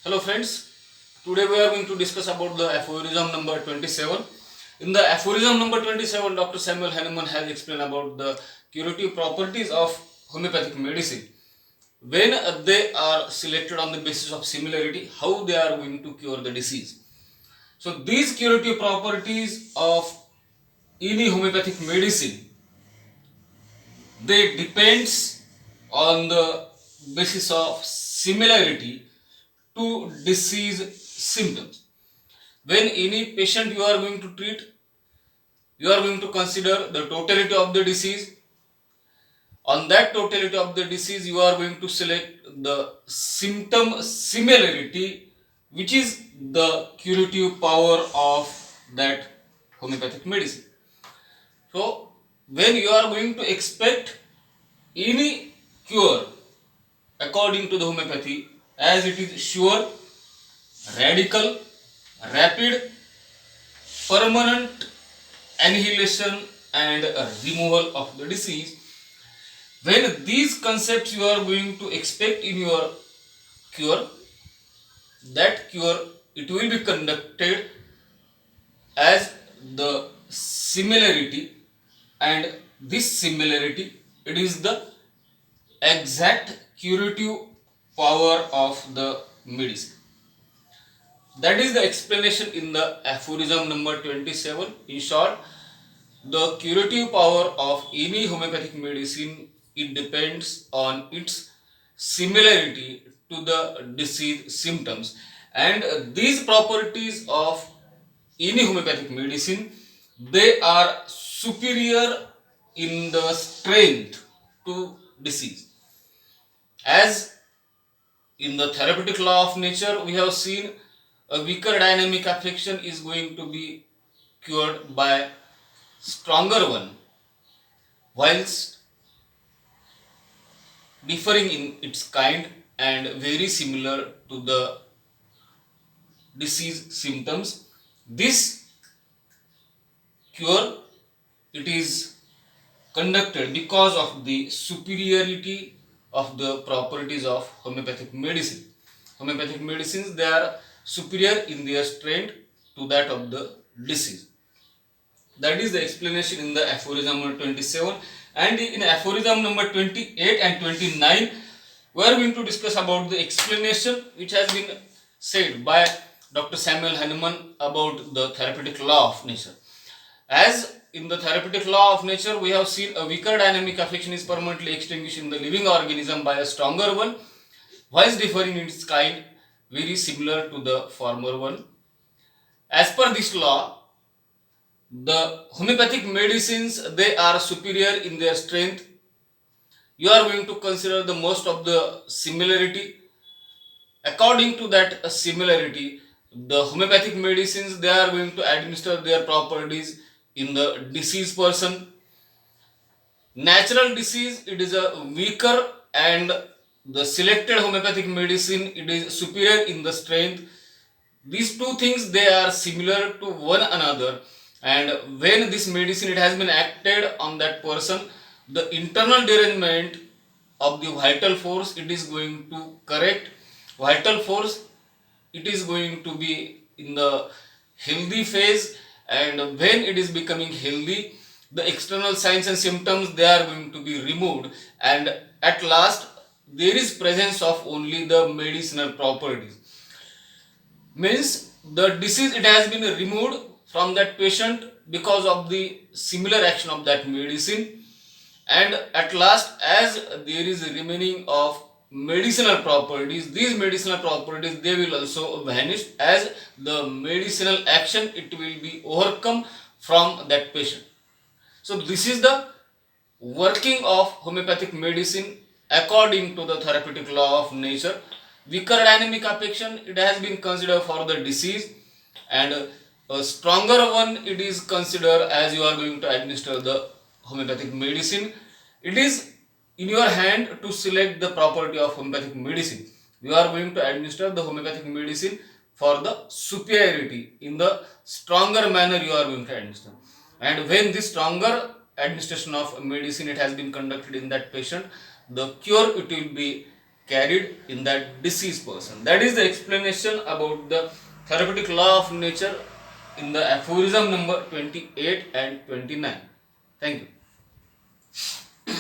Hello friends, today we are going to discuss about the aphorism number 27. In the aphorism number 27, Dr. Samuel Hahnemann has explained about the curative properties of homeopathic medicine. When they are selected on the basis of similarity, how they are going to cure the disease. So these curative properties of any homeopathic medicine, they depends on the basis of similarity to disease symptoms. When any patient you are going to treat, you are going to consider the totality of the disease. On that totality of the disease, you are going to select the symptom similarity, which is the curative power of that homeopathic medicine. So when you are going to expect any cure according to the homeopathy, as it is sure, radical, rapid, permanent annihilation and removal of the disease, when these concepts you are going to expect in your cure, that cure, it will be conducted as the similarity, and this similarity, it is the exact curative power of the medicine. That is the explanation in the aphorism number 27. In short, the curative power of any homeopathic medicine, it depends on its similarity to the disease symptoms, and these properties of any homeopathic medicine, they are superior in the strength to disease. As in the therapeutic law of nature, we have seen a weaker dynamic affection is going to be cured by stronger one, whilst differing in its kind and very similar to the disease symptoms. This cure, it is conducted because of the superiority of the properties of homeopathic medicine. Homeopathic medicines, they are superior in their strength to that of the disease. That is the explanation in the aphorism number 27. And in aphorism number 28 and 29, we are going to discuss about the explanation which has been said by Dr. Samuel Hahnemann about the therapeutic law of nature. As in the therapeutic law of nature, we have seen a weaker dynamic affection is permanently extinguished in the living organism by a stronger one, whilst differing in its kind, very similar to the former one. As per this law, the homeopathic medicines, they are superior in their strength. You are going to consider the most of the similarity. According to that similarity, the homeopathic medicines, they are going to administer their properties in the diseased person. Natural disease, it is a weaker, and the selected homeopathic medicine, it is superior in the strength. These two things, they are similar to one another, and when this medicine, it has been acted on that person, the internal derangement of the vital force, it is going to correct. Vital force, it is going to be in the healthy phase, and when it is becoming healthy, the external signs and symptoms, they are going to be removed, and at last there is presence of only the medicinal properties. Means the disease, it has been removed from that patient because of the similar action of that medicine, and at last, as there is remaining of medicinal properties, these medicinal properties, they will also vanish, as the medicinal action, it will be overcome from that patient. So this is the working of homeopathic medicine according to the therapeutic law of nature. Weaker dynamic affection, it has been considered for the disease, and a stronger one, it is considered as you are going to administer the homeopathic medicine. It is in your hand to select the property of homeopathic medicine. You are going to administer the homeopathic medicine for the superiority. In the stronger manner, you are going to administer. And when this stronger administration of medicine, it has been conducted in that patient, the cure, it will be carried in that deceased person. That is the explanation about the therapeutic law of nature in the aphorism number 28 and 29. Thank you.